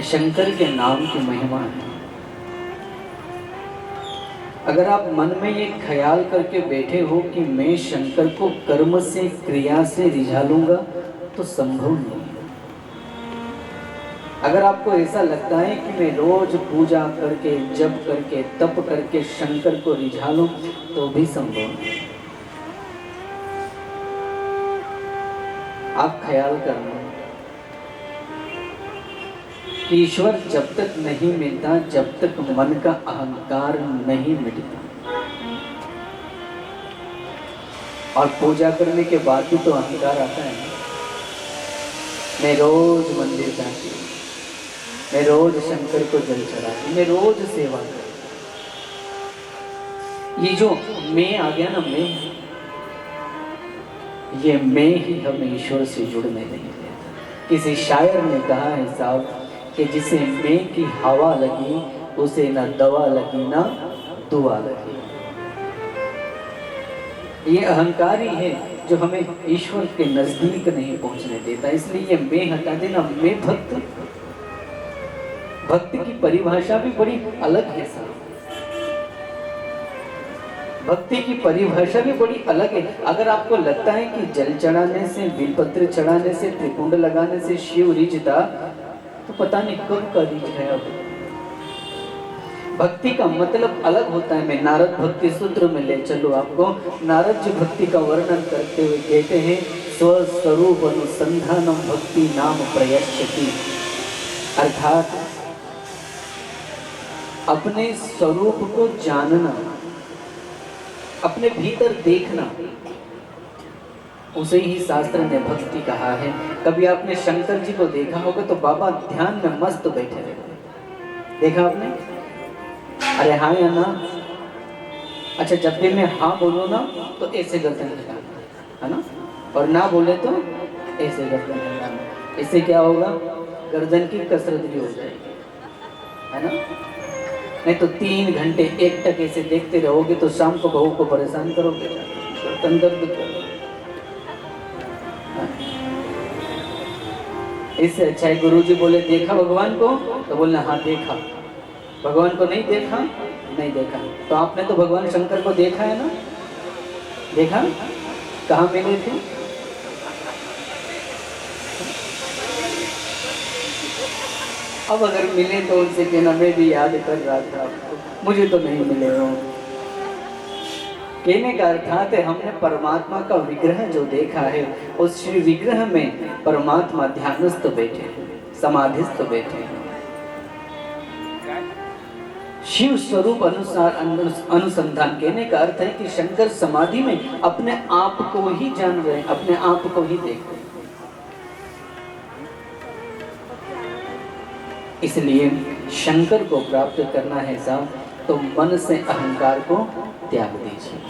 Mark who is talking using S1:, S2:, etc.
S1: शंकर के नाम की महिमा है। अगर आप मन में ये ख्याल करके बैठे हो कि मैं शंकर को कर्म से, क्रिया से रिझा लूंगा, तो संभव नहीं है। अगर आपको ऐसा लगता है कि मैं रोज पूजा करके, जप करके, तप करके शंकर को रिझा लूं, तो भी संभव नहीं। आप ख्याल करना कि ईश्वर जब तक नहीं मिलता, जब तक मन का अहंकार नहीं मिटता। और पूजा करने के बाद भी तो अहंकार आता है। मैं रोज मंदिर जाती हूँ, मैं रोज शंकर को जल चढ़ाती हूँ, मैं रोज सेवा करती हूँ। ये जो मैं आ गया ना, ये मैं ही हमें ईश्वर से जुड़ने नहीं देता। किसी शायर ने कहा है साहब कि जिसे मैं की हवा लगी, उसे ना दवा लगी ना दुआ लगी। ये अहंकार ही है जो हमें ईश्वर के नजदीक नहीं पहुंचने देता। इसलिए ये मैं हटा देना। मैं भक्त, भक्ति की परिभाषा भी बड़ी अलग है साहब। भक्ति की परिभाषा भी बड़ी अलग है। अगर आपको लगता है कि जल चढ़ाने से, बिलपत्र चढ़ाने से, त्रिपुंड लगाने से शिव रिझता, तो पता नहीं कब का रिझ गया। भक्ति का मतलब अलग होता है। मैं नारद भक्ति सूत्र में ले चलूं आपको। नारद जी भक्ति का वर्णन करते हुए कहते हैं, स्वस्वरूप अनुसंधानम भक्ति नाम प्रयच्छति। अर्थात अपने स्वरूप को जानना, अपने भीतर देखना, उसे ही शास्त्र ने भक्ति कहा है। कभी आपने शंकर जी को देखा होगा तो बाबा ध्यान में मस्त बैठे रहते। देखा आपने? अरे हाँ या ना? अच्छा, जब भी मैं हाँ बोलूँ ना तो ऐसे गर्दन हिलाना, है ना? और ना बोले तो ऐसे गर्दन हिलाना। इससे क्या होगा? गर्दन की कसरत भी हो जाएगी, है ना? नहीं तो 3 घंटे एक टक ऐसे देखते रहोगे तो शाम को बहू को परेशान करोगे, गर्दन दर्द करोगे। इससे अच्छा है गुरुजी बोले देखा भगवान को, तो बोलना हाँ देखा। भगवान को नहीं देखा, नहीं देखा। तो आपने तो भगवान शंकर को देखा है ना? देखा? कहाँ मिले थे? अब अगर मिले तो उनसे कहना मैं भी याद कर रहा था आपको, मुझे तो नहीं मिले हो। कहने का अर्थात है हमने परमात्मा का विग्रह जो देखा है, उस श्री विग्रह में परमात्मा ध्यानस्थ बैठे, समाधिस्थ बैठे। शिव स्वरूप अनुसार अनुसंधान कहने का अर्थ है कि शंकर समाधि में अपने आप को ही जान रहे हैं, अपने आप को ही देख रहे हैं। इसलिए शंकर को प्राप्त करना है साहब, तो मन से अहंकार को त्याग दीजिए।